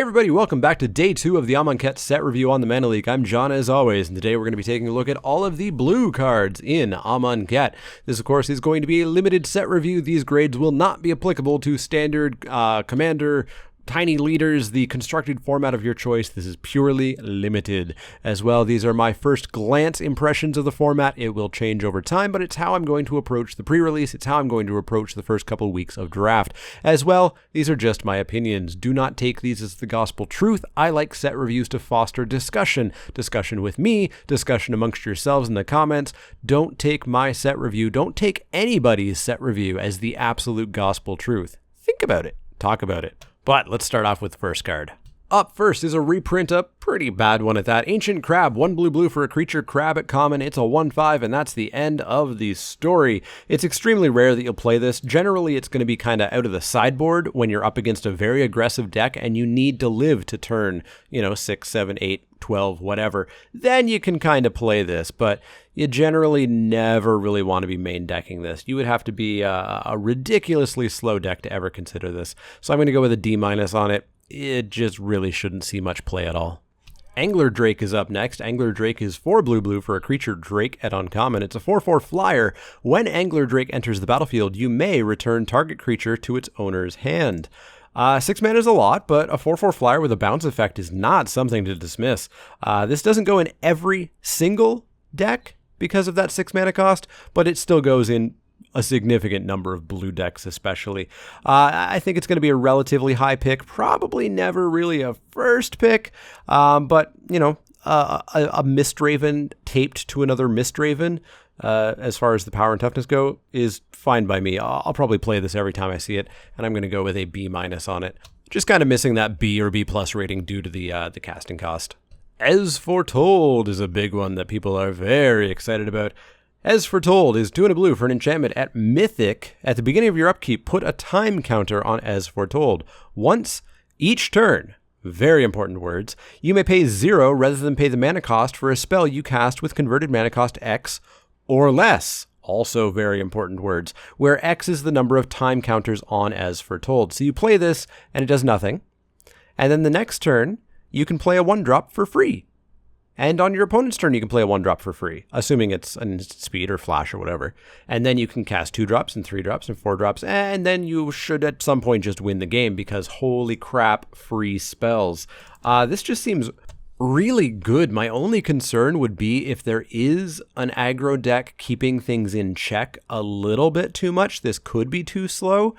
Hey everybody, welcome back to day 2 of the Amonkhet set review on the Mana Leek. I'm John as always, and today we're going to be taking a look at all of the blue cards in Amonkhet. This of course is going to be a limited set review. These grades will not be applicable to standard, commander, tiny leaders, the constructed format of your choice. This is purely limited. As well, these are my first glance impressions of the format. It will change over time, but it's how I'm going to approach the pre-release. It's how I'm going to approach the first couple weeks of draft. As well, these are just my opinions. Do not take these as the gospel truth. I like set reviews to foster discussion. Discussion with me, discussion amongst yourselves in the comments. Don't take my set review, don't take anybody's set review as the absolute gospel truth. Think about it. Talk about it. But let's start off with the first card. Up first is a reprint, a pretty bad one at that. Ancient Crab, 1 blue for a creature crab at common. It's a 1/5, and that's the end of the story. It's extremely rare that you'll play this. Generally, it's going to be kind of out of the sideboard when you're up against a very aggressive deck and you need to live to turn, 6, 7, 8, 12, whatever. Then you can kind of play this, but you generally never really want to be main decking this. You would have to be a ridiculously slow deck to ever consider this. So I'm going to go with a D- on it. It just really shouldn't see much play at all. Angler Drake is up next. Angler Drake is 4 blue for a creature drake at uncommon. It's a 4/4 flyer. When Angler Drake enters the battlefield, you may return target creature to its owner's hand. 6 mana is a lot, but a 4/4 flyer with a bounce effect is not something to dismiss. This doesn't go in every single deck because of that 6 mana cost, but it still goes in a significant number of blue decks especially. I think it's going to be a relatively high pick, probably never really a first pick, but, a Mistraven taped to another Mistraven, as far as the power and toughness go, is fine by me. I'll probably play this every time I see it, and I'm going to go with a B- on it. Just kind of missing that B or B+ rating due to the casting cost. As Foretold is a big one that people are very excited about. As Foretold is 2 blue for an enchantment at Mythic. At the beginning of your upkeep, put a time counter on As Foretold. Once each turn, very important words, you may pay 0 rather than pay the mana cost for a spell you cast with converted mana cost X or less. Also very important words, where X is the number of time counters on As Foretold. So you play this and it does nothing. And then the next turn, you can play a 1-drop for free. And on your opponent's turn, you can play a 1-drop for free, assuming it's an instant speed or flash or whatever. And then you can cast 2-drops and 3-drops and 4-drops, and then you should at some point just win the game because holy crap, free spells. This just seems really good. My only concern would be if there is an aggro deck keeping things in check a little bit too much. This could be too slow.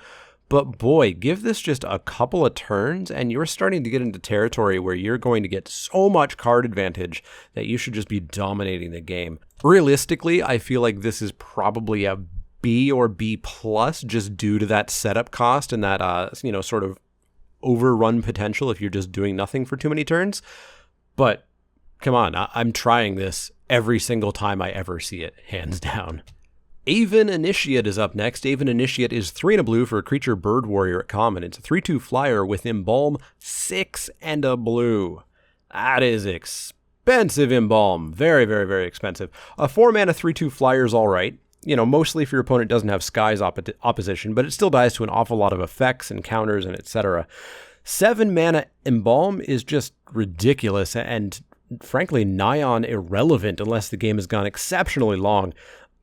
But boy, give this just a couple of turns and you're starting to get into territory where you're going to get so much card advantage that you should just be dominating the game. Realistically, I feel like this is probably a B or B+ just due to that setup cost and that, sort of overrun potential if you're just doing nothing for too many turns. But come on, I'm trying this every single time I ever see it, hands down. Aven Initiate is up next. Aven Initiate is 3 blue for a creature bird warrior at common. It's a 3/2 flyer with Embalm, 6 blue. That is expensive Embalm. Very, very, very expensive. A 4 mana 3/2 flyer is all right. Mostly if your opponent doesn't have Sky's opposition, but it still dies to an awful lot of effects and counters and etc. 7 mana Embalm is just ridiculous and frankly nigh on irrelevant unless the game has gone exceptionally long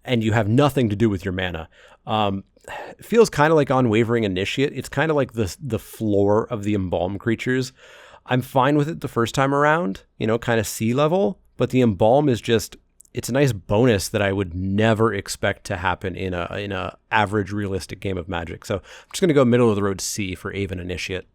and you have nothing to do with your mana. It feels kind of like Unwavering Initiate. It's kind of like the floor of the Embalm creatures. I'm fine with it the first time around, kind of sea level, but the Embalm is just, it's a nice bonus that I would never expect to happen in a average realistic game of Magic. So I'm just going to go middle of the road C for Aven Initiate.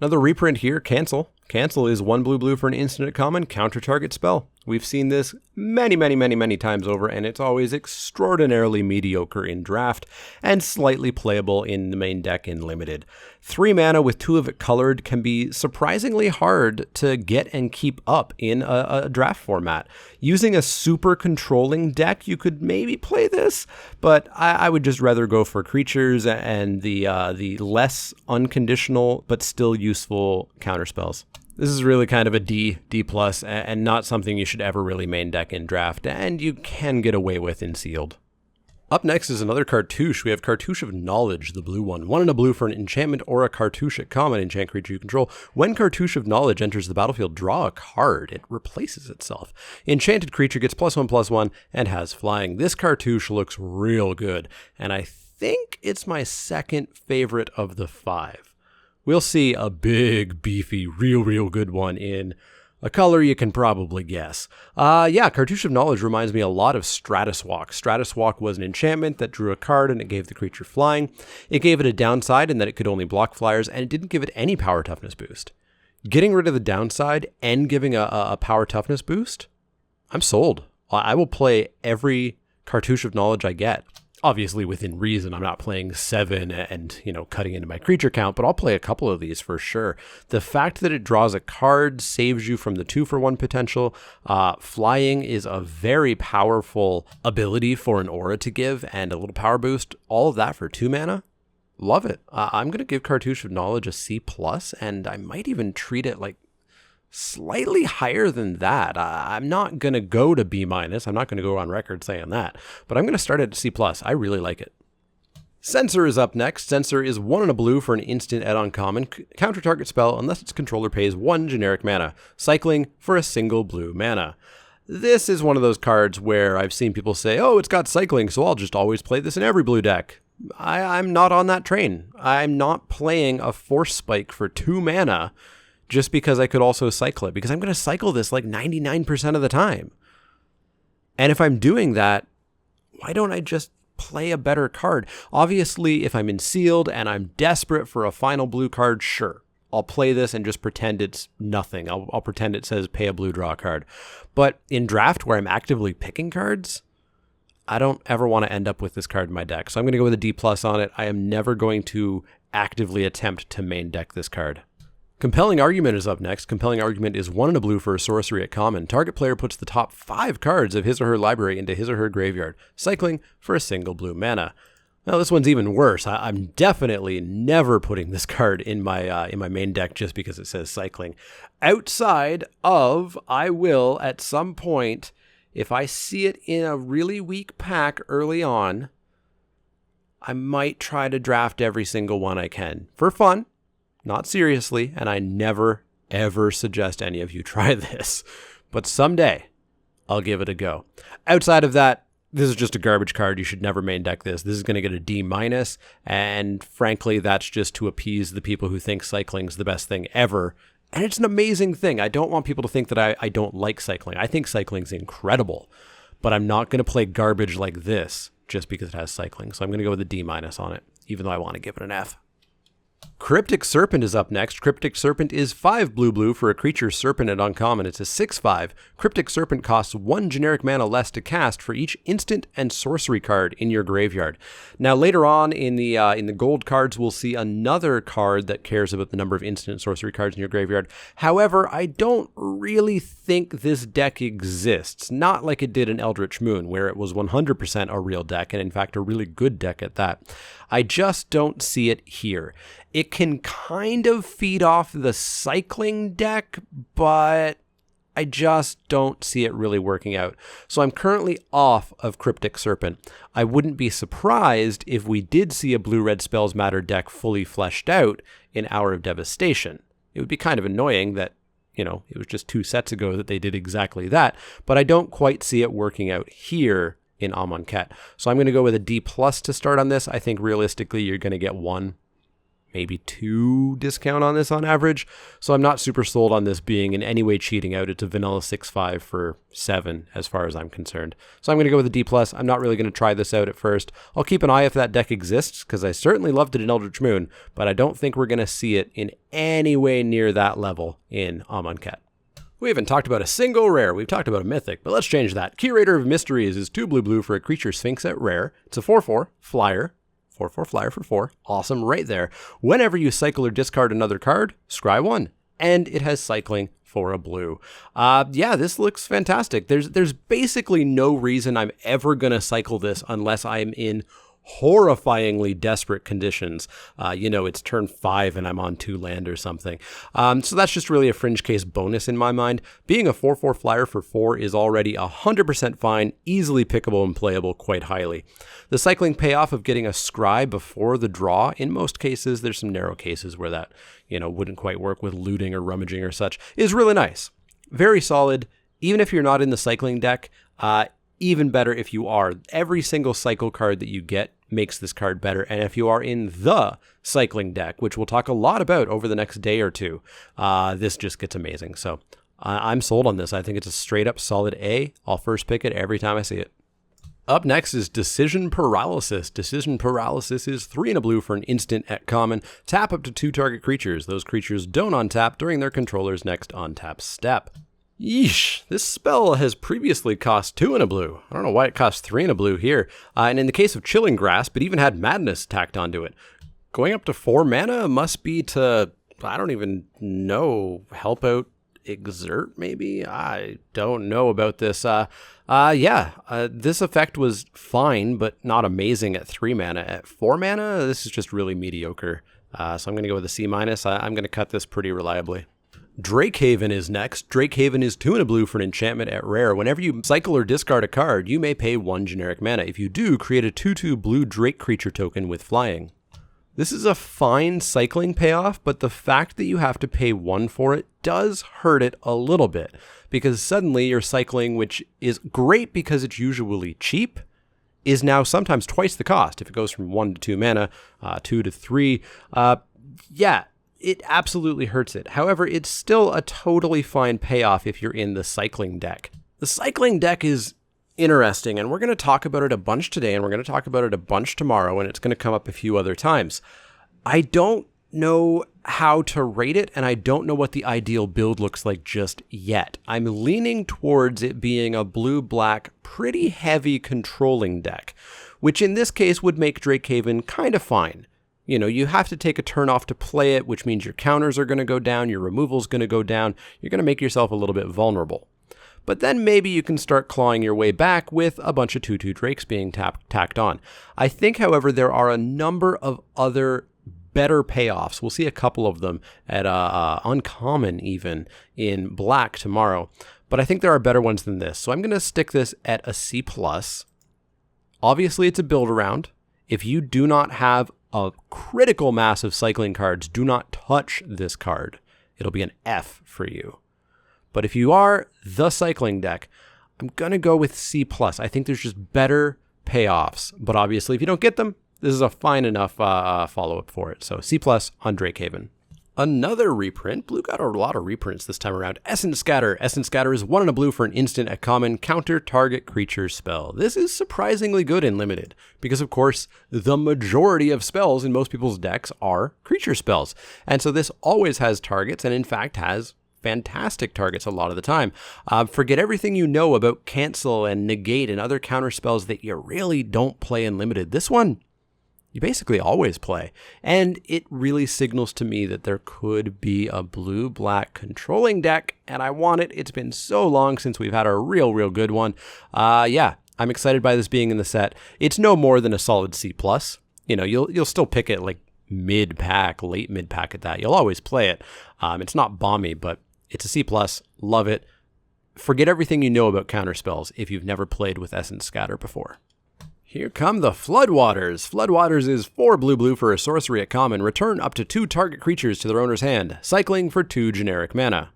Another reprint here, Cancel. Cancel is 1 blue for an instant at common, counter target spell. We've seen this many, many, many, many times over, and it's always extraordinarily mediocre in draft and slightly playable in the main deck in limited. 3 mana with 2 of it colored can be surprisingly hard to get and keep up in a draft format. Using a super controlling deck, you could maybe play this, but I would just rather go for creatures and the less unconditional but still useful counterspells. This is really kind of a D+, and not something you should ever really main deck in draft, and you can get away with in sealed. Up next is another cartouche. We have Cartouche of Knowledge, the blue one. 1 and a blue for an enchantment or a cartouche at common enchant creature you control. When Cartouche of Knowledge enters the battlefield, draw a card. It replaces itself. Enchanted creature gets +1/+1 and has flying. This cartouche looks real good, and I think it's my second favorite of the 5. We'll see a big, beefy, real good one in a color you can probably guess. Cartouche of Knowledge reminds me a lot of Stratus Walk. Stratus Walk was an enchantment that drew a card and it gave the creature flying. It gave it a downside in that it could only block flyers, and it didn't give it any power toughness boost. Getting rid of the downside and giving a power toughness boost? I'm sold. I will play every Cartouche of Knowledge I get. Obviously within reason. I'm not playing 7 and, cutting into my creature count, but I'll play a couple of these for sure. The fact that it draws a card saves you from the 2-for-1 potential. Flying is a very powerful ability for an aura to give, and a little power boost. All of that for 2 mana. Love it. I'm going to give Cartouche of Knowledge a C+, and I might even treat it like slightly higher than that. I'm not going to go to B-. I'm not going to go on record saying that, but I'm going to start at C+. I really like it. Censor is up next. Censor is 1 and a blue for an instant at uncommon. Counter target spell unless its controller pays 1 generic mana. Cycling for a single blue mana. This is one of those cards where I've seen people say, oh, it's got cycling, so I'll just always play this in every blue deck. I'm not on that train. I'm not playing a Force Spike for 2 mana just because I could also cycle it, because I'm going to cycle this like 99% of the time. And if I'm doing that, why don't I just play a better card? Obviously, if I'm in sealed and I'm desperate for a final blue card, sure, I'll play this and just pretend it's nothing. I'll pretend it says pay a blue, draw a card. But in draft where I'm actively picking cards, I don't ever want to end up with this card in my deck. So I'm going to go with a D+ on it. I am never going to actively attempt to main deck this card. Compelling Argument is up next. Compelling Argument is 1 and a blue for a sorcery at common. Target player puts the top 5 cards of his or her library into his or her graveyard, cycling for a single blue mana. Now this one's even worse. I'm definitely never putting this card in my main deck just because it says cycling. Outside of, I will at some point, if I see it in a really weak pack early on, I might try to draft every single one I can for fun. Not seriously, and I never, ever suggest any of you try this. But someday, I'll give it a go. Outside of that, this is just a garbage card. You should never main deck this. This is going to get a D-, and frankly, that's just to appease the people who think cycling's the best thing ever. And it's an amazing thing. I don't want people to think that I don't like cycling. I think cycling's incredible, but I'm not going to play garbage like this just because it has cycling. So I'm going to go with a D- on it, even though I want to give it an F. Cryptic Serpent is up next. Cryptic Serpent is 5 blue for a creature Serpent at uncommon. It's a 6/5. Cryptic Serpent costs 1 generic mana less to cast for each instant and sorcery card in your graveyard. Now later on in the gold cards, we'll see another card that cares about the number of instant and sorcery cards in your graveyard. However, I don't really think this deck exists. Not like it did in Eldritch Moon, where it was 100% a real deck, and in fact a really good deck at that. I just don't see it here. It can kind of feed off the cycling deck, but I just don't see it really working out. So I'm currently off of Cryptic Serpent. I wouldn't be surprised if we did see a blue-red Spells Matter deck fully fleshed out in Hour of Devastation. It would be kind of annoying that, it was just 2 sets ago that they did exactly that, but I don't quite see it working out here in Amonkhet. So I'm going to go with a D+ to start on this. I think realistically you're going to get 1, maybe 2 discount on this on average. So I'm not super sold on this being in any way cheating out. It's a vanilla 6/5 for 7 as far as I'm concerned. So I'm going to go with a D+. I'm not really going to try this out at first. I'll keep an eye if that deck exists, because I certainly loved it in Eldritch Moon, but I don't think we're going to see it in any way near that level in Amonkhet. We haven't talked about a single rare. We've talked about a mythic, but let's change that. Curator of Mysteries is 2 blue for a creature Sphinx at rare. It's a 4/4 flyer. 4/4 flyer for 4. Awesome right there. Whenever you cycle or discard another card, scry 1. And it has cycling for a blue. This looks fantastic. There's basically no reason I'm ever going to cycle this unless I'm in horrifyingly desperate conditions. It's turn 5 and I'm on 2 land or something. So that's just really a fringe case bonus in my mind. Being a 4/4 flyer for 4 is already 100% fine, easily pickable and playable quite highly. The cycling payoff of getting a Scribe before the draw, in most cases, there's some narrow cases where that, wouldn't quite work with looting or rummaging or such, is really nice. Very solid. Even if you're not in the cycling deck, even better if you are. Every single cycle card that you get makes this card better. And if you are in the cycling deck, which we'll talk a lot about over the next day or two, this just gets amazing. So I'm sold on this. I think it's a straight up solid A. I'll first pick it every time I see it. Up next is Decision Paralysis. Decision Paralysis is 3 and a blue for an instant at common. Tap up to 2 target creatures. Those creatures don't untap during their controller's next untap step. Yeesh, this spell has previously cost 2 and a blue. I don't know why it costs 3 and a blue here. And in the case of Chilling Grasp, it even had Madness tacked onto it. Going up to 4 mana must be to, I don't even know, help out Exert maybe? I don't know about this. This effect was fine, but not amazing at 3 mana. At 4 mana, this is just really mediocre. So I'm going to go with a C-. I'm going to cut this pretty reliably. Drakehaven is next. Drakehaven is 2 and a blue for an enchantment at rare. Whenever you cycle or discard a card, you may pay 1 generic mana. If you do, create a 2/2 blue Drake creature token with flying. This is a fine cycling payoff, but the fact that you have to pay 1 for it does hurt it a little bit, because suddenly your cycling, which is great because it's usually cheap, is now sometimes twice the cost. If it goes from 1 to 2 mana, 2 to 3, it absolutely hurts it. However, it's still a totally fine payoff if you're in the cycling deck. The cycling deck is interesting, and we're going to talk about it a bunch today, and we're going to talk about it a bunch tomorrow, and it's going to come up a few other times. I don't know how to rate it, and I don't know what the ideal build looks like just yet. I'm leaning towards it being a blue-black, pretty heavy controlling deck, which in this case would make Drakehaven kind of fine. You have to take a turn off to play it, which means your counters are going to go down, your removal's going to go down, you're going to make yourself a little bit vulnerable. But then maybe you can start clawing your way back with a bunch of 2/2 Drakes being tacked on. I think, however, there are a number of other better payoffs. We'll see a couple of them at uncommon even in black tomorrow, but I think there are better ones than this. So I'm going to stick this at a C+. Obviously, it's a build around. If you do not have a critical mass of cycling cards, do not touch this card. It'll be an F for you. But if you are the cycling deck, I'm going to go with C+. I think there's just better payoffs. But obviously, if you don't get them, this is a fine enough follow-up for it. So C+ on Drakehaven. Another reprint. Blue got a lot of reprints this time around. Essence Scatter. Essence Scatter is 1 and a blue for an instant at common. Counter target creature spell. This is surprisingly good in limited because, of course, the majority of spells in most people's decks are creature spells. And so this always has targets and, in fact, has fantastic targets a lot of the time. Forget everything you know about cancel and negate and other counter spells that you really don't play in limited. This one, you basically always play. And it really signals to me that there could be a blue-black controlling deck, and I want it. It's been so long since we've had a real good one. I'm excited by this being in the set. It's no more than a solid C+. You'll still pick it like mid-pack, late mid-pack at that. You'll always play it. It's not bomby, but it's a C+. Love it. Forget everything you know about counter spells if you've never played with Essence Scatter before. Here come the Floodwaters. Floodwaters is 4 blue for a sorcery at common. Return up to 2 target creatures to their owner's hand, cycling for 2 generic mana.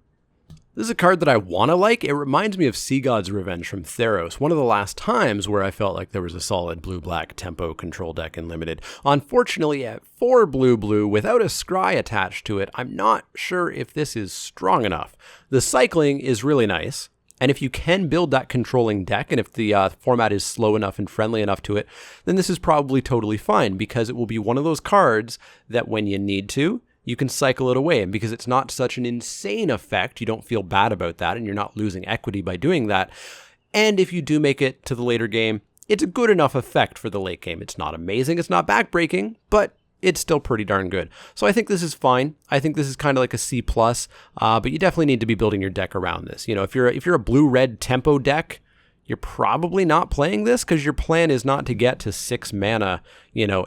This is a card that I want to like. It reminds me of Sea God's Revenge from Theros, one of the last times where I felt like there was a solid blue-black tempo control deck in limited. Unfortunately, at 4 blue without a scry attached to it, I'm not sure if this is strong enough. The cycling is really nice. And if you can build that controlling deck, and if the format is slow enough and friendly enough to it, then this is probably totally fine, because it will be one of those cards that when you need to, you can cycle it away. And because it's not such an insane effect, you don't feel bad about that, and you're not losing equity by doing that. And if you do make it to the later game, it's a good enough effect for the late game. It's not amazing, it's not backbreaking, but it's still pretty darn good. So I think this is fine. I think this is kind of like a C+, but you definitely need to be building your deck around this. If you're a blue-red tempo deck, you're probably not playing this because your plan is not to get to 6 mana,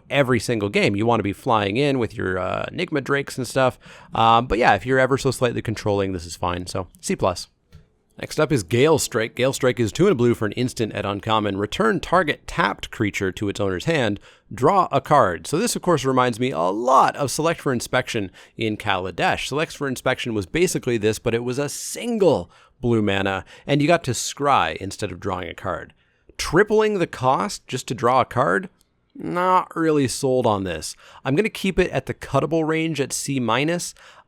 every single game. You want to be flying in with your Enigma Drakes and stuff. But yeah, if you're ever so slightly controlling, this is fine. So C+. Next up is Gale Strike. Gale Strike is 2 and a blue for an instant at uncommon. Return target tapped creature to its owner's hand. Draw a card. So this, of course, reminds me a lot of Select for Inspection in Kaladesh. Select for Inspection was basically this, but it was a single blue mana, and you got to scry instead of drawing a card. Tripling the cost just to draw a card? Not really sold on this. I'm going to keep it at the cuttable range at C-.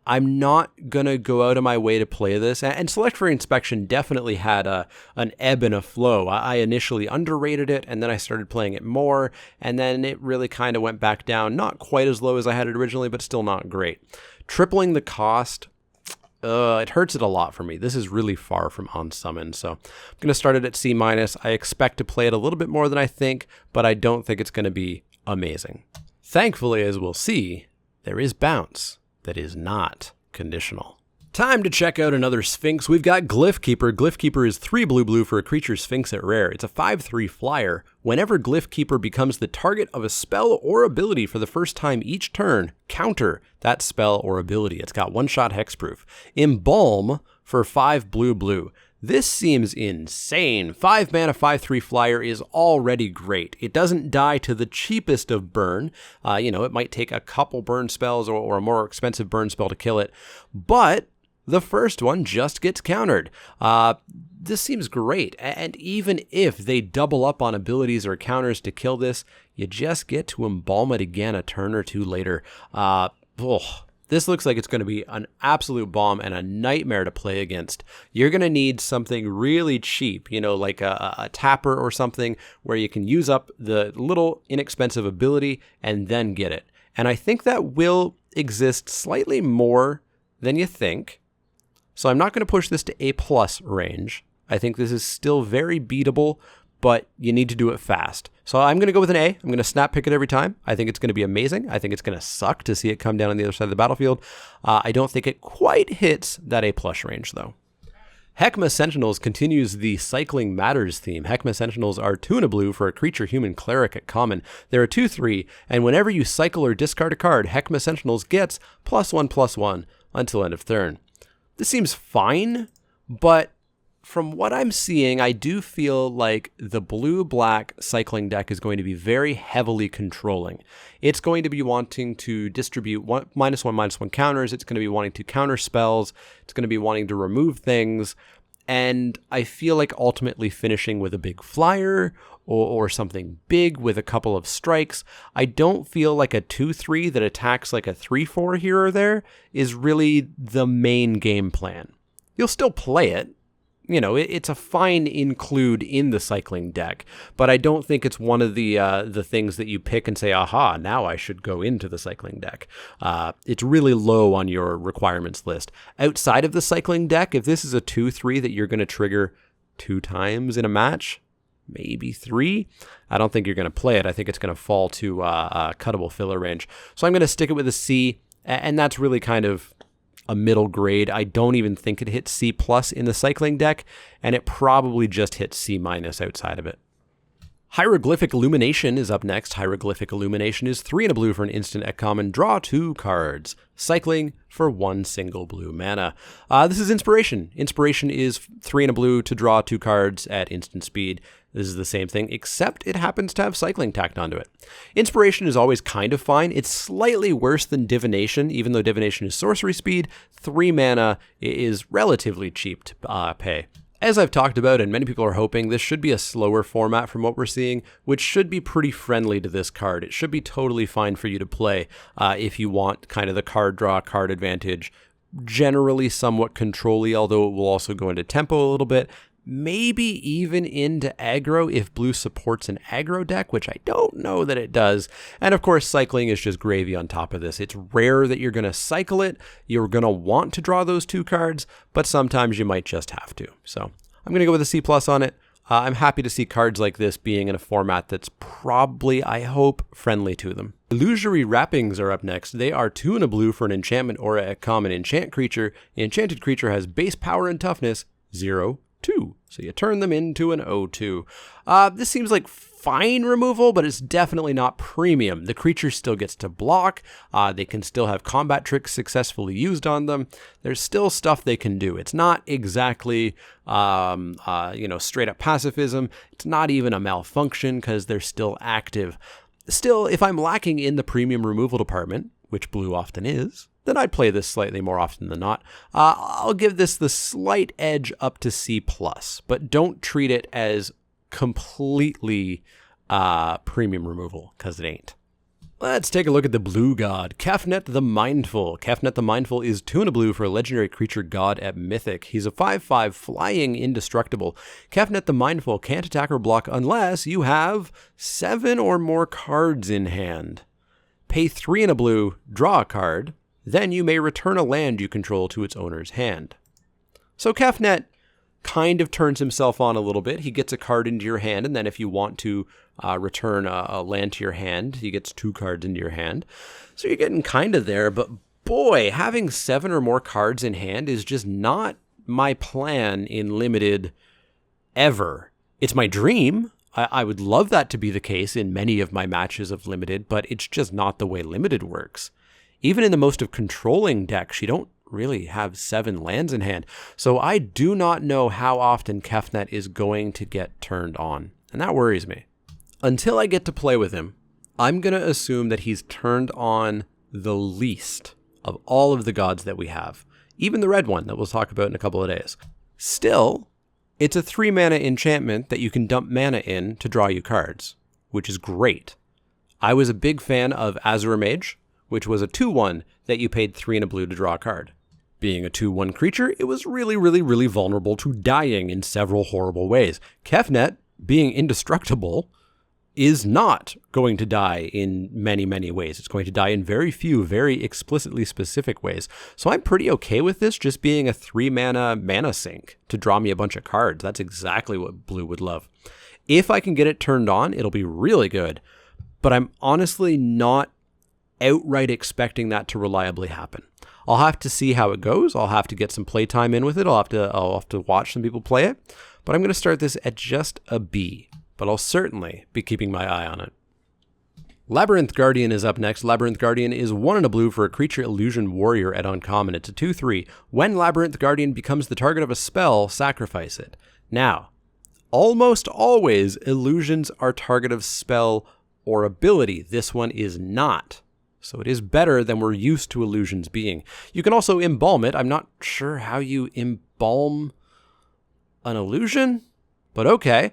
I'm not going to go out of my way to play this. And Select for Inspection definitely had an ebb and a flow. I initially underrated it, and then I started playing it more, and then it really kind of went back down. Not quite as low as I had it originally, but still not great. Tripling the cost, it hurts it a lot for me. This is really far from unsummon, so I'm going to start it at C-. I expect to play it a little bit more than I think, but I don't think it's going to be amazing. Thankfully, as we'll see, there is bounce that is not conditional. Time to check out another Sphinx. We've got Glyph Keeper. Glyph Keeper is 3 blue for a creature Sphinx at rare. It's a 5/3 flyer. Whenever Glyph Keeper becomes the target of a spell or ability for the first time each turn, counter that spell or ability. It's got 1-shot hexproof. Embalm for 5 blue. This seems insane. 5 mana, 5/3 flyer is already great. It doesn't die to the cheapest of burn. It might take a couple burn spells or a more expensive burn spell to kill it, but the first one just gets countered. This seems great, and even if they double up on abilities or counters to kill this, you just get to embalm it again a turn or two later. This looks like it's going to be an absolute bomb and a nightmare to play against. You're going to need something really cheap, like a tapper or something where you can use up the little inexpensive ability and then get it. And I think that will exist slightly more than you think. So I'm not going to push this to A+ range. I think this is still very beatable, but you need to do it fast. So I'm going to go with an A. I'm going to snap pick it every time. I think it's going to be amazing. I think it's going to suck to see it come down on the other side of the battlefield. I don't think it quite hits that A+ range, though. Heckma Sentinels continues the Cycling Matters theme. Heckma Sentinels are 2 and a blue for a creature human cleric at common. They're a 2/3, and whenever you cycle or discard a card, Heckma Sentinels gets +1/+1 until end of turn. This seems fine, but from what I'm seeing, I do feel like the blue-black cycling deck is going to be very heavily controlling. It's going to be wanting to distribute -1/-1 counters. It's going to be wanting to counter spells. It's going to be wanting to remove things. And I feel like ultimately finishing with a big flyer or something big with a couple of strikes. I don't feel like a 2/3 that attacks like a 3/4 here or there is really the main game plan. You'll still play it. It's a fine include in the cycling deck, but I don't think it's one of the things that you pick and say, aha, now I should go into the cycling deck. It's really low on your requirements list. Outside of the cycling deck, if this is a 2/3 that you're going to trigger 2 times in a match, maybe 3, I don't think you're going to play it. I think it's going to fall to a cuttable filler range. So I'm going to stick it with a C, and that's really kind of a middle grade. I don't even think it hits C+ in the cycling deck, and it probably just hits C- outside of it. Hieroglyphic Illumination is up next. Hieroglyphic Illumination is 3 and a blue for an instant at common. Draw 2 cards. Cycling for 1 single blue mana. This is Inspiration. Inspiration is 3 and a blue to draw 2 cards at instant speed. This is the same thing, except it happens to have cycling tacked onto it. Inspiration is always kind of fine. It's slightly worse than Divination, even though Divination is sorcery speed. 3 mana is relatively cheap to pay. As I've talked about, and many people are hoping, this should be a slower format from what we're seeing, which should be pretty friendly to this card. It should be totally fine for you to play if you want kind of the card draw, card advantage. Generally somewhat control-y, although it will also go into tempo a little bit. Maybe even into aggro if blue supports an aggro deck, which I don't know that it does. And of course, cycling is just gravy on top of this. It's rare that you're going to cycle it. You're going to want to draw those 2 cards, but sometimes you might just have to. So I'm going to go with a C+ on it. I'm happy to see cards like this being in a format that's probably, I hope, friendly to them. Illusory Wrappings are up next. They are 2 and a blue for an enchantment aura at common. Enchant creature. Enchanted creature has base power and toughness 0. 2. So you turn them into an 0-2. This seems like fine removal, but it's definitely not premium. The creature still gets to block. They can still have combat tricks successfully used on them. There's still stuff they can do. It's not exactly, straight up pacifism. It's not even a malfunction because they're still active. Still, if I'm lacking in the premium removal department, which blue often is, then I'd play this slightly more often than not. I'll give this the slight edge up to C+, but don't treat it as completely premium removal, because it ain't. Let's take a look at the blue god, Kefnet the Mindful. Kefnet the Mindful is 2 and a blue for a legendary creature god at Mythic. He's a 5/5 flying indestructible. Kefnet the Mindful can't attack or block unless you have 7 or more cards in hand. Pay 3 and a blue, draw a card, then you may return a land you control to its owner's hand. So Kefnet kind of turns himself on a little bit. He gets a card into your hand, and then if you want to return a land to your hand, he gets 2 cards into your hand. So you're getting kind of there, but boy, having 7 or more cards in hand is just not my plan in Limited ever. It's my dream. I would love that to be the case in many of my matches of Limited, but it's just not the way Limited works. Even in the most of controlling decks, you don't really have 7 lands in hand. So I do not know how often Kefnet is going to get turned on, and that worries me. Until I get to play with him, I'm going to assume that he's turned on the least of all of the gods that we have, even the red one that we'll talk about in a couple of days. Still, it's a 3 mana enchantment that you can dump mana in to draw you cards, which is great. I was a big fan of Azure Mage, which was a 2/1 that you paid 3 and a blue to draw a card. Being a 2/1 creature, it was really, really, really vulnerable to dying in several horrible ways. Kefnet, being indestructible, is not going to die in many, many ways. It's going to die in very few, very explicitly specific ways. So I'm pretty okay with this just being a 3 mana sink to draw me a bunch of cards. That's exactly what blue would love. If I can get it turned on, it'll be really good. But I'm honestly not outright expecting that to reliably happen. I'll have to see how it goes. I'll have to get some playtime in with it. I'll have to watch some people play it. But I'm going to start this at just a B. But I'll certainly be keeping my eye on it. Labyrinth Guardian is up next. Labyrinth Guardian is 1 and a blue for a creature illusion warrior at uncommon. It's a 2/3. When Labyrinth Guardian becomes the target of a spell, sacrifice it. Now, almost always illusions are target of spell or ability. This one is not. So it is better than we're used to illusions being. You can also embalm it. I'm not sure how you embalm an illusion, but okay.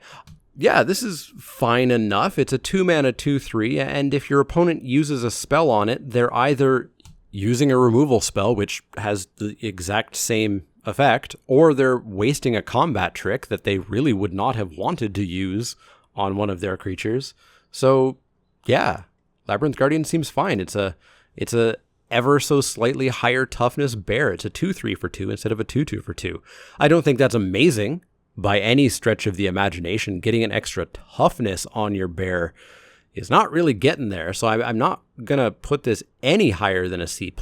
Yeah, this is fine enough. It's a 2 mana 2/3, and if your opponent uses a spell on it, they're either using a removal spell, which has the exact same effect, or they're wasting a combat trick that they really would not have wanted to use on one of their creatures. So, yeah, Labyrinth Guardian seems fine. It's a ever so slightly higher toughness bear. It's a 2/3 for 2 instead of a 2/2 for 2. I don't think that's amazing by any stretch of the imagination. Getting an extra toughness on your bear is not really getting there. So I'm not going to put this any higher than a C+.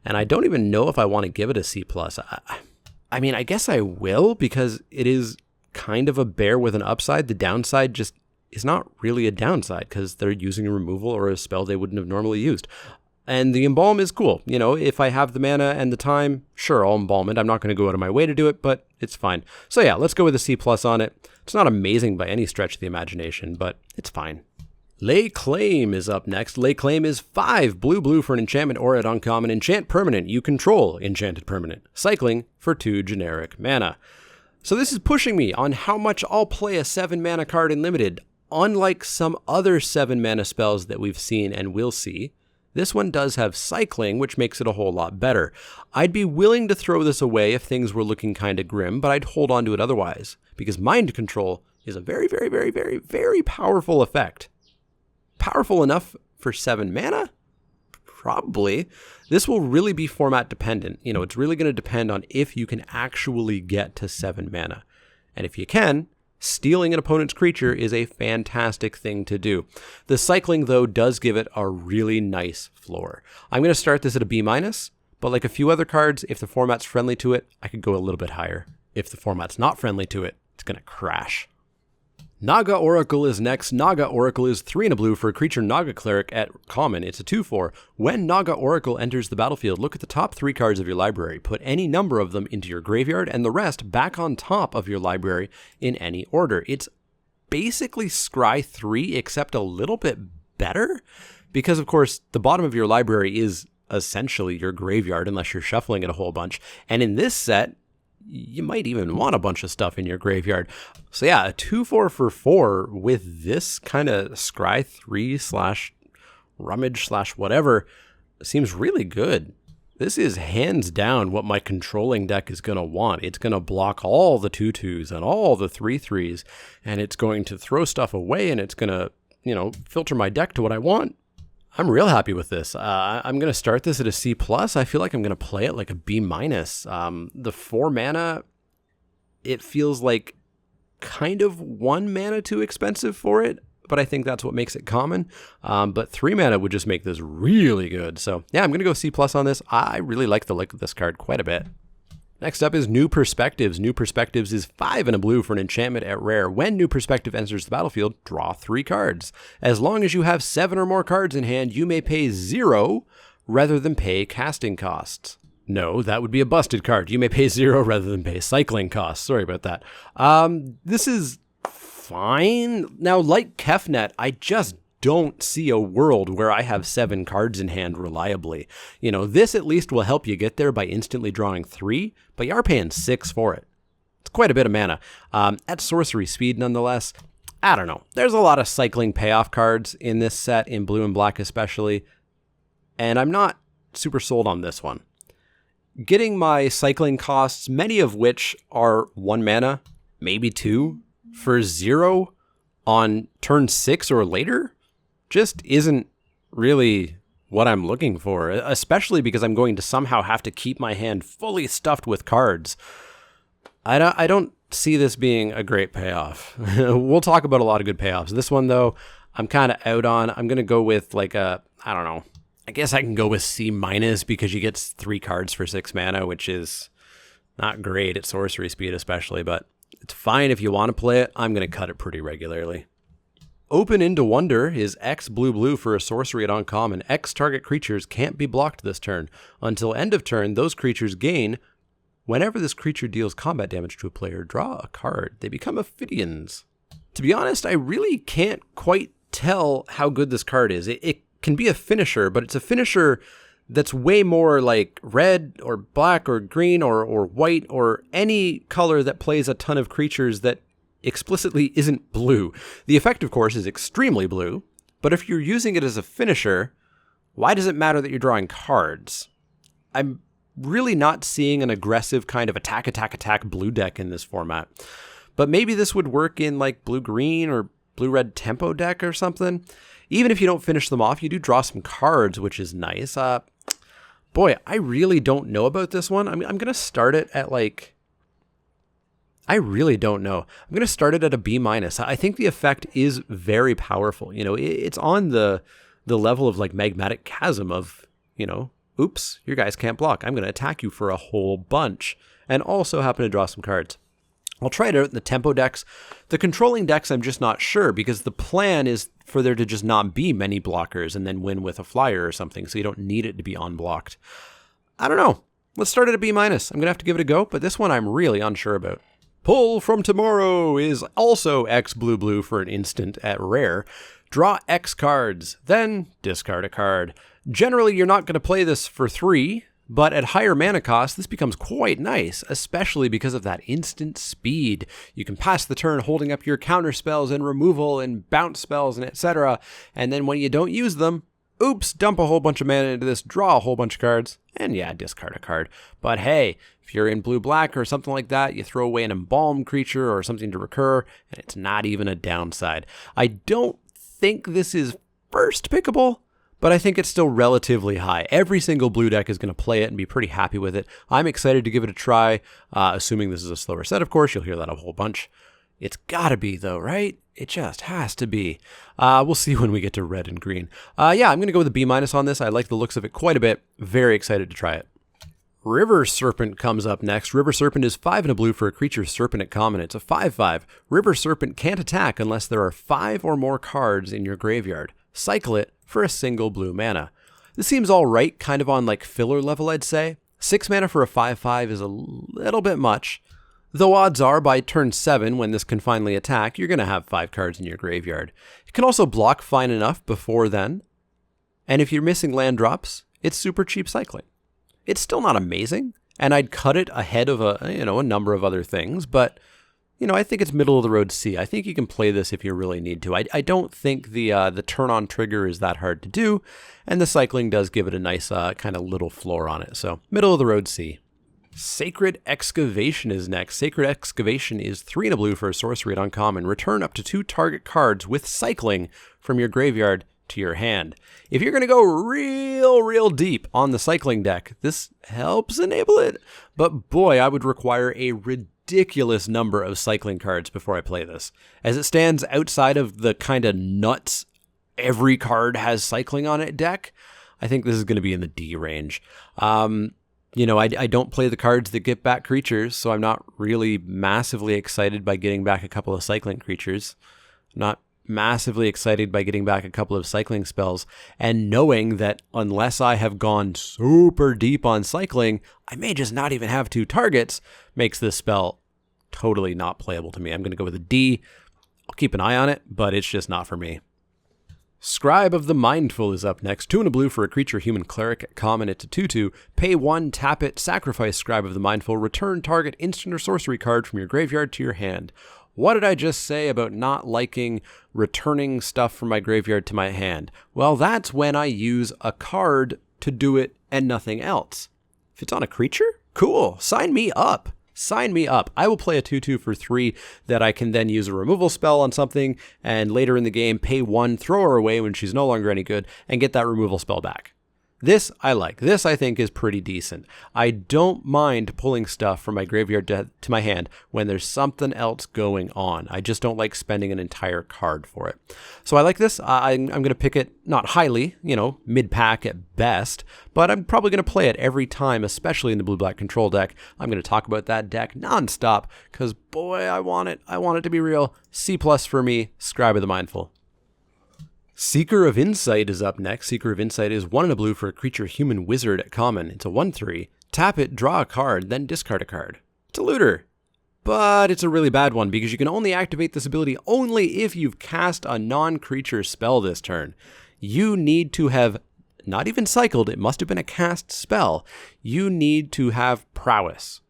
And I don't even know if I want to give it a C+. I mean, I guess I will, because it is kind of a bear with an upside. The downside just is not really a downside because they're using a removal or a spell they wouldn't have normally used. And the embalm is cool. You know, if I have the mana and the time, sure, I'll embalm it. I'm not going to go out of my way to do it, but it's fine. So yeah, let's go with a C+ on it. It's not amazing by any stretch of the imagination, but it's fine. Lay Claim is up next. Lay Claim is 5 blue for an enchantment or at uncommon. Enchant permanent. You control enchanted permanent. Cycling for 2 generic mana. So this is pushing me on how much I'll play a 7 mana card in Limited. Unlike some other 7 mana spells that we've seen and will see, this one does have cycling, which makes it a whole lot better. I'd be willing to throw this away if things were looking kind of grim, but I'd hold on to it otherwise, because mind control is a very, very, very, very, very powerful effect. Powerful enough for 7 mana? Probably. This will really be format dependent. You know, it's really going to depend on if you can actually get to 7 mana. And if you can, stealing an opponent's creature is a fantastic thing to do. The cycling, though, does give it a really nice floor. I'm going to start this at a B-, but like a few other cards, if the format's friendly to it, I could go a little bit higher. if the format's not friendly to it, it's going to crash. Naga Oracle is next. Naga Oracle is 3 and a blue for a creature Naga Cleric at common. It's a 2/4. When Naga Oracle enters the battlefield, look at the top 3 cards of your library. Put any number of them into your graveyard and the rest back on top of your library in any order. It's basically Scry 3, except a little bit better, because of course the bottom of your library is essentially your graveyard unless you're shuffling it a whole bunch. And in this set, you might even want a bunch of stuff in your graveyard. So yeah, a 2/4 for 4 with this kind of Scry 3 / rummage / whatever seems really good. This is hands down what my controlling deck is going to want. It's going to block all the 2/2s and all the 3/3s, and it's going to throw stuff away, and it's going to, filter my deck to what I want. I'm real happy with this. I'm going to start this at a C+. I feel like I'm going to play it like a B-. The 4 mana, it feels like kind of 1 mana too expensive for it, but I think that's what makes it common. But 3 mana would just make this really good. So yeah, I'm going to go C+ on this. I really like the look of this card quite a bit. Next up is New Perspectives. New Perspectives is 5 and a blue for an enchantment at rare. When New Perspective enters the battlefield, draw 3 cards. As long as you have 7 or more cards in hand, you may pay 0 rather than pay casting costs. No, that would be a busted card. You may pay 0 rather than pay cycling costs. Sorry about that. This is fine. Now, like Kefnet, I just don't see a world where I have 7 cards in hand reliably. This at least will help you get there by instantly drawing 3, but you are paying 6 for it. It's quite a bit of mana. At sorcery speed, nonetheless, I don't know. There's a lot of cycling payoff cards in this set, in blue and black especially, and I'm not super sold on this one. Getting my cycling costs, many of which are 1 mana, maybe 2, for 0 on turn 6 or later, just isn't really what I'm looking for, especially because I'm going to somehow have to keep my hand fully stuffed with cards. I don't see this being a great payoff. We'll talk about a lot of good payoffs. This one, though, I'm kind of out on. I'm going to go with I don't know. I guess I can go with C- because you get 3 cards for 6 mana, which is not great at sorcery speed especially, but it's fine if you want to play it. I'm going to cut it pretty regularly. Open into Wonder is X blue for a sorcery at uncommon. X target creatures can't be blocked this turn. Until end of turn, those creatures gain. Whenever this creature deals combat damage to a player, draw a card. They become Ophidians. To be honest, I really can't quite tell how good this card is. It can be a finisher, but it's a finisher that's way more like red or black or green or white or any color that plays a ton of creatures that explicitly isn't blue. The effect, of course, is extremely blue, but if you're using it as a finisher, why does it matter that you're drawing cards? I'm really not seeing an aggressive kind of attack blue deck in this format, but maybe this would work in like blue-green or blue-red tempo deck or something. Even if you don't finish them off, you do draw some cards, which is nice. Boy, I really don't know about this one. I'm going to start it at I really don't know. I'm going to start it at a B-. I think the effect is very powerful. It's on the level of like Magmatic Chasm of, oops, your guys can't block. I'm going to attack you for a whole bunch and also happen to draw some cards. I'll try it out in the tempo decks. The controlling decks, I'm just not sure because the plan is for there to just not be many blockers and then win with a flyer or something, so you don't need it to be unblocked. I don't know. Let's start at a B-. I'm going to have to give it a go, but this one I'm really unsure about. Pull from Tomorrow is also X blue for an instant at rare. Draw X cards, then discard a card. Generally, you're not going to play this for 3, but at higher mana cost, this becomes quite nice, especially because of that instant speed. You can pass the turn holding up your counter spells and removal and bounce spells and etc. And then when you don't use them, oops, dump a whole bunch of mana into this, draw a whole bunch of cards, and yeah, discard a card. But hey, if you're in blue-black or something like that, you throw away an embalmed creature or something to recur, and it's not even a downside. I don't think this is first pickable, but I think it's still relatively high. Every single blue deck is going to play it and be pretty happy with it. I'm excited to give it a try, assuming this is a slower set, of course. You'll hear that a whole bunch. It's gotta be, though, right? It just has to be. We'll see when we get to red and green. Yeah, I'm going to go with a B- on this. I like the looks of it quite a bit. Very excited to try it. River Serpent comes up next. River Serpent is 5 and a blue for a creature Serpent at common. It's a 5/5. River Serpent can't attack unless there are 5 or more cards in your graveyard. Cycle it for a single blue mana. This seems alright, kind of on like filler level, I'd say. 6 mana for a 5/5 is a little bit much, though odds are by turn 7, when this can finally attack, you're going to have 5 cards in your graveyard. It can also block fine enough before then, and if you're missing land drops, it's super cheap cycling. It's still not amazing, and I'd cut it ahead of a number of other things, but I think it's middle of the road C. I think you can play this if you really need to. I don't think the turn on trigger is that hard to do, and the cycling does give it a nice kind of little floor on it. So middle of the road C. Sacred Excavation is next. Sacred Excavation is 3 and a blue for a sorcery at uncommon. Return up to 2 target cards with cycling from your graveyard to your hand. If you're going to go real deep on the cycling deck, this helps enable it. But boy, I would require a ridiculous number of cycling cards before I play this. As it stands outside of the kind of nuts every card has cycling on it deck, I think this is going to be in the D range. I don't play the cards that get back creatures, so I'm not really massively excited by getting back a couple of cycling creatures. Not massively excited by getting back a couple of cycling spells, and knowing that unless I have gone super deep on cycling, I may just not even have 2 targets, makes this spell totally not playable to me. I'm going to go with a D. I'll keep an eye on it, but it's just not for me. Scribe of the Mindful is up next. 2 and a blue for a creature human cleric at common. It's a 2/2. Pay 1, tap it, sacrifice Scribe of the Mindful, return target instant or sorcery card from your graveyard to your hand. What did I just say about not liking returning stuff from my graveyard to my hand? Well, that's when I use a card to do it and nothing else. If it's on a creature, cool. Sign me up. Sign me up. I will play a 2/2 for 3 that I can then use a removal spell on something, and later in the game pay 1, throw her away when she's no longer any good, and get that removal spell back. This I like. This I think is pretty decent. I don't mind pulling stuff from my graveyard to my hand when there's something else going on. I just don't like spending an entire card for it. So I like this. I'm going to pick it not highly, mid-pack at best, but I'm probably going to play it every time, especially in the blue-black control deck. I'm going to talk about that deck nonstop because, boy, I want it. I want it to be real. C+ for me, Scribe of the Mindful. Seeker of Insight is up next. Seeker of Insight is 1 and a blue for a creature human wizard at common. It's a 1/3. Tap it, draw a card, then discard a card. It's a looter. But it's a really bad one because you can only activate this ability only if you've cast a non-creature spell this turn. You need to have not even cycled, it must have been a cast spell. You need to have prowess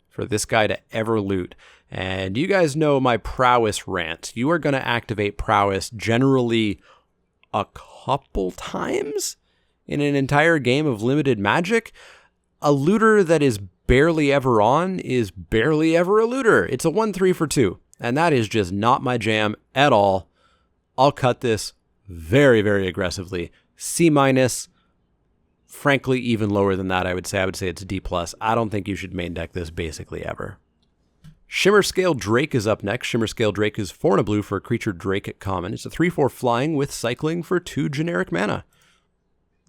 for this guy to ever loot. And you guys know my prowess rant. You are going to activate prowess generally a couple times in an entire game of limited Magic. A looter that is barely ever on is barely ever a looter. It's a 1/3 for 2, and that is just not my jam at all. I'll cut this very, very aggressively. C-, frankly, even lower than that, I would say. I would say it's a D+. I don't think you should main deck this basically ever. Shimmerscale Drake is up next. Shimmerscale Drake is 4 and a blue for a creature Drake at common. It's a 3/4 flying with cycling for 2 generic mana.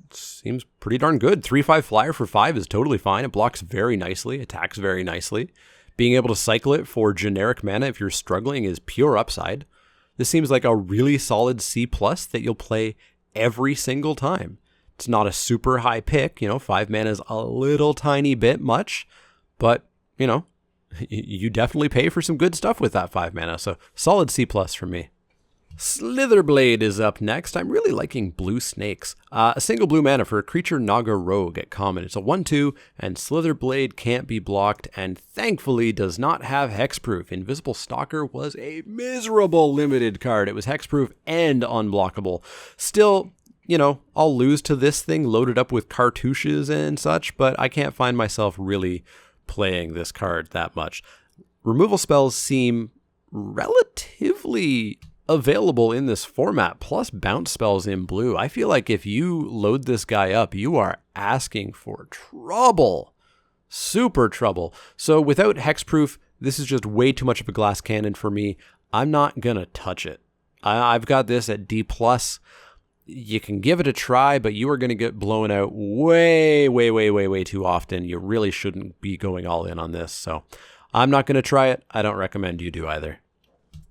It seems pretty darn good. 3/5 flyer for 5 is totally fine. It blocks very nicely, attacks very nicely. Being able to cycle it for generic mana if you're struggling is pure upside. This seems like a really solid C+ that you'll play every single time. It's not a super high pick. 5 mana is a little tiny bit much, but, you definitely pay for some good stuff with that 5 mana, so solid C+ for me. Slither Blade is up next. I'm really liking blue snakes. A single blue mana for a creature Naga Rogue at common. It's a 1/2, and Slither Blade can't be blocked, and thankfully does not have hexproof. Invisible Stalker was a miserable limited card. It was hexproof and unblockable. Still, I'll lose to this thing loaded up with cartouches and such, but I can't find myself really playing this card that much. Removal spells seem relatively available in this format, plus bounce spells in blue. I feel like if you load this guy up, you are asking for trouble. Super trouble. So without hexproof, this is just way too much of a glass cannon for me. I'm not gonna touch it. I've got this at D+. you can give it a try, but you are going to get blown out way, way, way, way, way too often. You really shouldn't be going all in on this. So I'm not going to try it. I don't recommend you do either.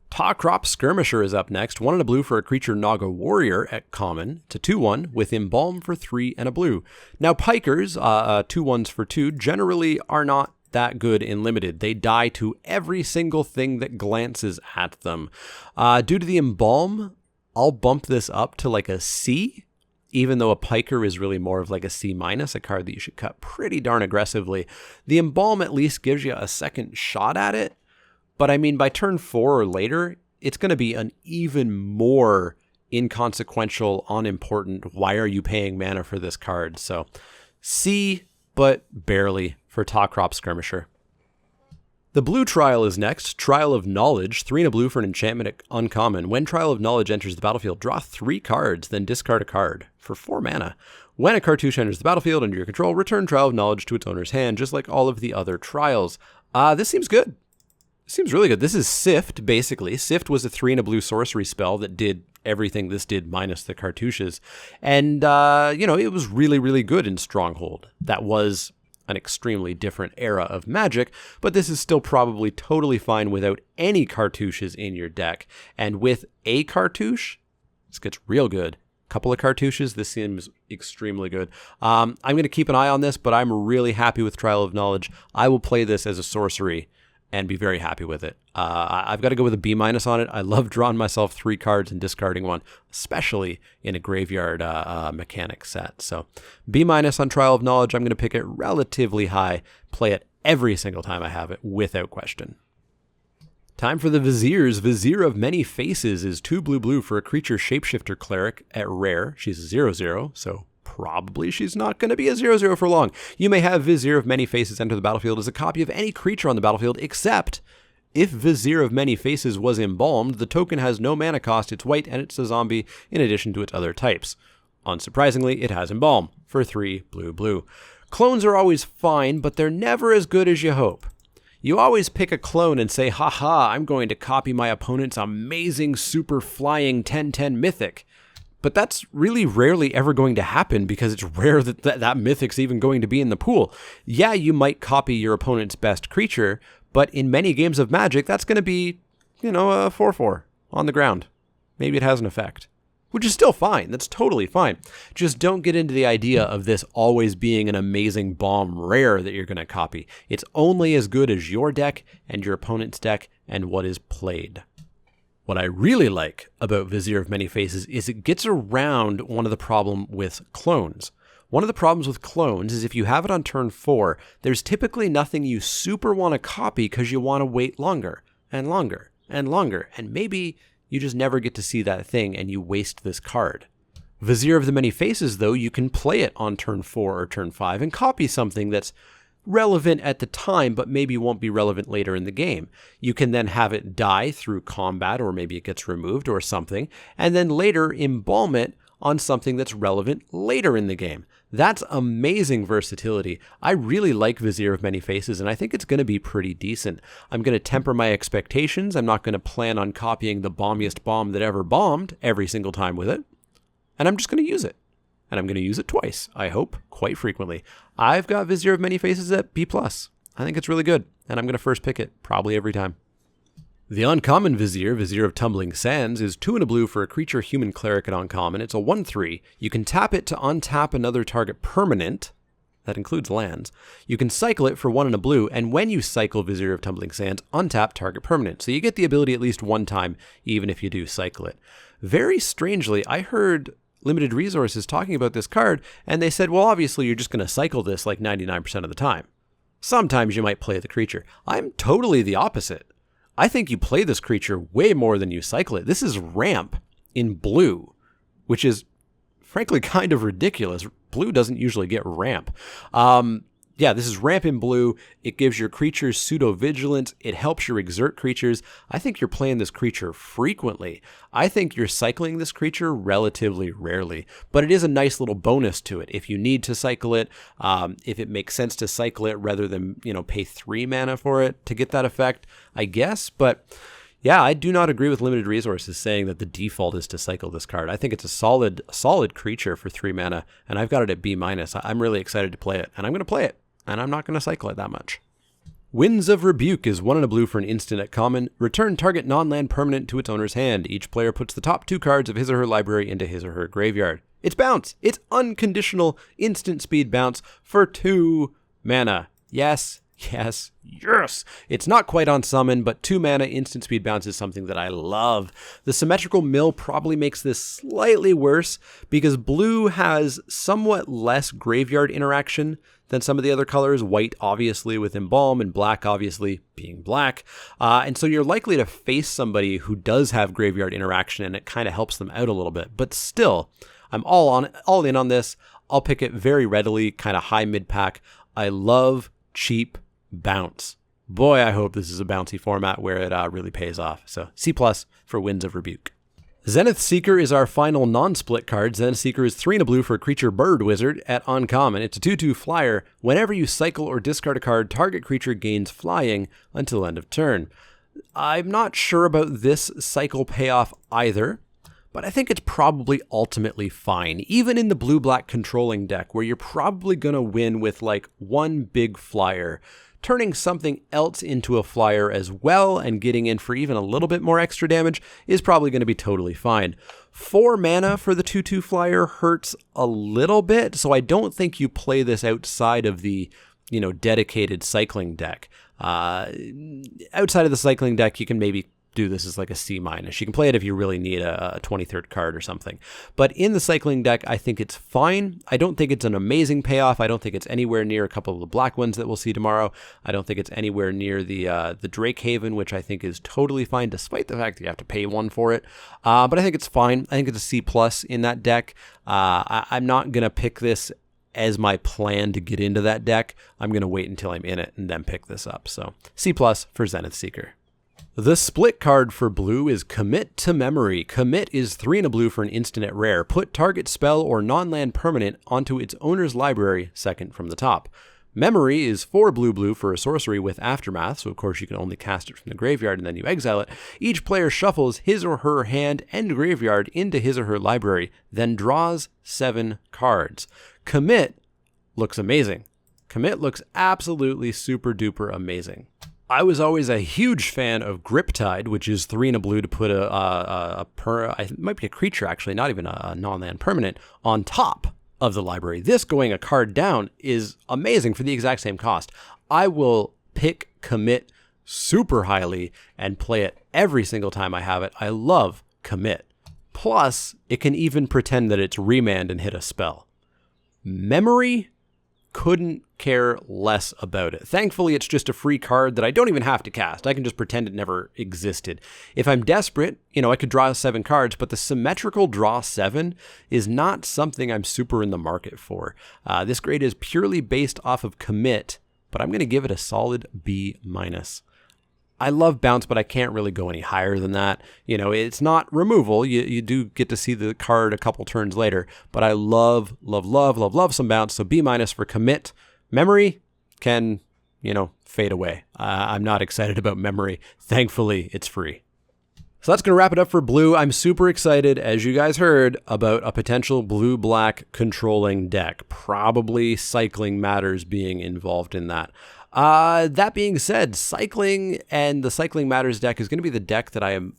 Tawcrop Skirmisher is up next. 1 and a blue for a creature Naga Warrior at common. It's a 2/1 with Embalm for 3 and a blue. Now Pikers, 2/1s for 2, generally are not that good in limited. They die to every single thing that glances at them. Due to the Embalm, I'll bump this up to like a C, even though a Piker is really more of like a C-, a card that you should cut pretty darn aggressively. The Embalm at least gives you a second shot at it. But I mean, by turn 4 or later, it's going to be an even more inconsequential, unimportant, why are you paying mana for this card? So C, but barely for Tawcrop Skirmisher. The blue Trial is next. Trial of Knowledge, 3 and a blue for an enchantment at uncommon. When Trial of Knowledge enters the battlefield, draw 3 cards, then discard a card for 4 mana. When a cartouche enters the battlefield under your control, return Trial of Knowledge to its owner's hand, just like all of the other trials. This seems good. Seems really good. This is Sift, basically. Sift was a 3 and a blue sorcery spell that did everything this did minus the cartouches. And, it was really, really good in Stronghold. That was an extremely different era of Magic, but this is still probably totally fine without any cartouches in your deck. And with a cartouche, this gets real good. Couple of cartouches, this seems extremely good. I'm going to keep an eye on this, but I'm really happy with Trial of Knowledge. I will play this as a sorcery and be very happy with it. I've got to go with a B- on it. I love drawing myself 3 cards and discarding 1, especially in a graveyard mechanic set. So B- on Trial of Knowledge. I'm going to pick it relatively high, play it every single time I have it without question. Time for the Viziers. Vizier of Many Faces is 2 blue for a creature shapeshifter cleric at rare. She's a 0/0, so probably she's not going to be a 0/0 for long. You may have Vizier of Many Faces enter the battlefield as a copy of any creature on the battlefield, except if Vizier of Many Faces was embalmed, the token has no mana cost, it's white, and it's a zombie in addition to its other types. Unsurprisingly, it has Embalm for 3 blue. Clones are always fine, but they're never as good as you hope. You always pick a clone and say, haha, I'm going to copy my opponent's amazing super flying 10/10 mythic. But that's really rarely ever going to happen because it's rare that mythic's even going to be in the pool. Yeah, you might copy your opponent's best creature, but in many games of Magic, that's going to be, a 4/4 on the ground. Maybe it has an effect, which is still fine. That's totally fine. Just don't get into the idea of this always being an amazing bomb rare that you're going to copy. It's only as good as your deck and your opponent's deck and what is played. What I really like about Vizier of Many Faces is it gets around one of the problems with clones. One of the problems with clones is if you have it on turn 4, there's typically nothing you super want to copy because you want to wait longer and longer and longer, and maybe you just never get to see that thing and you waste this card. Vizier of the Many Faces, though, you can play it on turn 4 or turn 5 and copy something that's relevant at the time, but maybe won't be relevant later in the game. You can then have it die through combat, or maybe it gets removed or something, and then later embalm it on something that's relevant later in the game. That's amazing versatility. I really like Vizier of Many Faces, and I think it's going to be pretty decent. I'm going to temper my expectations. I'm not going to plan on copying the bombiest bomb that ever bombed every single time with it, and I'm just going to use it. And I'm going to use it twice, I hope, quite frequently. I've got Vizier of Many Faces at B+. I think it's really good, and I'm going to first pick it, probably every time. The uncommon Vizier, Vizier of Tumbling Sands, is 2 and a blue for a creature human cleric at uncommon. It's a 1/3. You can tap it to untap another target permanent. That includes lands. You can cycle it for 1 and a blue, and when you cycle Vizier of Tumbling Sands, untap target permanent. So you get the ability at least one time, even if you do cycle it. Very strangely, I heard Limited Resources talking about this card, and they said, well, obviously you're just going to cycle this like 99% of the time. Sometimes you might play the creature. I'm totally the opposite. I think you play this creature way more than you cycle it. This is ramp in blue, which is frankly kind of ridiculous. Blue doesn't usually get ramp. This is ramp in blue. It gives your creatures pseudo-vigilance. It helps your exert creatures. I think you're playing this creature frequently. I think you're cycling this creature relatively rarely, but it is a nice little bonus to it. If you need to cycle it, if it makes sense to cycle it rather than, pay 3 mana for it to get that effect, I guess. But, Yeah, I do not agree with limited resources saying that the default is to cycle this card. I think it's a solid creature for 3 mana, and I've got it at B-. I'm really excited to play it, and I'm going to play it, and I'm not going to cycle it that much. Winds of Rebuke is 1 and a blue for an instant at common. Return target non-land permanent to its owner's hand. Each player puts the top 2 cards of his or her library into his or her graveyard. It's bounce. It's unconditional instant speed bounce for 2 mana. Yes. Yes, yes! It's not quite on summon, but 2 mana instant speed bounce is something that I love. The symmetrical mill probably makes this slightly worse because blue has somewhat less graveyard interaction than some of the other colors, white obviously with Embalm and black obviously being black. And so you're likely to face somebody who does have graveyard interaction and it kind of helps them out a little bit. But still, I'm all in on this. I'll pick it very readily, kind of high mid-pack. I love cheap bounce. Boy, I hope this is a bouncy format where it really pays off. So C+ for Winds of Rebuke. Zenith Seeker is our final non-split card. Zenith Seeker is 3 and a blue for a creature bird wizard at uncommon. It's a 2/2 flyer. Whenever you cycle or discard a card, target creature gains flying until end of turn. I'm not sure about this cycle payoff either, but I think it's probably ultimately fine. Even in the blue-black controlling deck, where you're probably going to win with like 1 big flyer, turning something else into a flyer as well and getting in for even a little bit more extra damage is probably going to be totally fine. 4 mana for the 2/2 flyer hurts a little bit, so I don't think you play this outside of the, dedicated cycling deck. Outside of the cycling deck, you can maybe do this as like a C-. You can play it if you really need a 23rd card or something. But in the cycling deck, I think it's fine. I don't think it's an amazing payoff. I don't think it's anywhere near a couple of the black ones that we'll see tomorrow. I don't think it's anywhere near the Drake Haven, which I think is totally fine, despite the fact that you have to pay 1 for it. But I think it's fine. I think it's a C+ in that deck. I'm not going to pick this as my plan to get into that deck. I'm going to wait until I'm in it and then pick this up. So C+ for Zenith Seeker. The split card for blue is Commit to Memory. Commit is 3 and a blue for an instant at rare. Put target spell or non-land permanent onto its owner's library, second from the top. Memory is 4 blue for a sorcery with Aftermath, so of course you can only cast it from the graveyard and then you exile it. Each player shuffles his or her hand and graveyard into his or her library, then draws 7 cards. Commit looks amazing. Commit looks absolutely super duper amazing. I was always a huge fan of Griptide, which is 3 and a blue to put it might be a creature actually, not even a non-land permanent, on top of the library. This going a card down is amazing for the exact same cost. I will pick Commit super highly and play it every single time I have it. I love Commit. Plus, it can even pretend that it's Remand and hit a spell. Memory? Couldn't care less about it. Thankfully, it's just a free card that I don't even have to cast. I can just pretend it never existed. If I'm desperate, I could draw 7 cards, but the symmetrical draw 7 is not something I'm super in the market for. This grade is purely based off of Commit, but I'm going to give it a solid B-. I love bounce, but I can't really go any higher than that. It's not removal. You do get to see the card a couple turns later, but I love some bounce. So B- for Commit. Memory can, fade away. I'm not excited about Memory. Thankfully, it's free. So that's going to wrap it up for blue. I'm super excited, as you guys heard, about a potential blue-black controlling deck. Probably cycling matters being involved in that. That being said, cycling and the Cycling Matters deck is going to be the deck that I am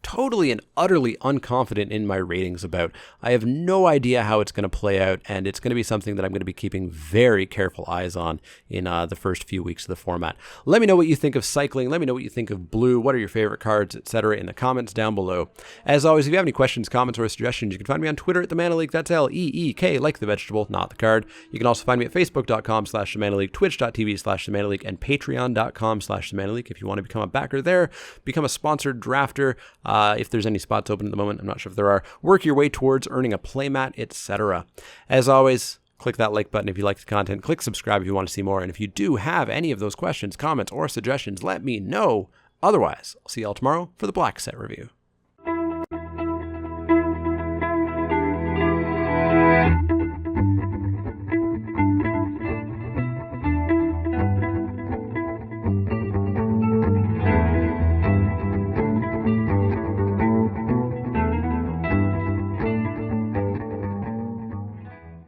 totally and utterly unconfident in my ratings about. I have no idea how it's going to play out, and it's going to be something that I'm going to be keeping very careful eyes on in the first few weeks of the format. Let me know what you think of cycling. Let me know what you think of blue. What are your favorite cards, etc. in the comments down below. As always, if you have any questions, comments, or suggestions, you can find me on Twitter at the Mana Leek. That's L-E-E-K, like the vegetable, not the card. You can also find me at facebook.com/themanaleek, twitch.tv/themanaleek, and patreon.com/themanaleek if you want to become a backer there, become a sponsored drafter. If there's any spots open at the moment, I'm not sure if there are. Work your way towards earning a playmat, etc. As always, click that like button if you like the content. Click subscribe if you want to see more. And if you do have any of those questions, comments, or suggestions, let me know. Otherwise, I'll see y'all tomorrow for the Black Set review.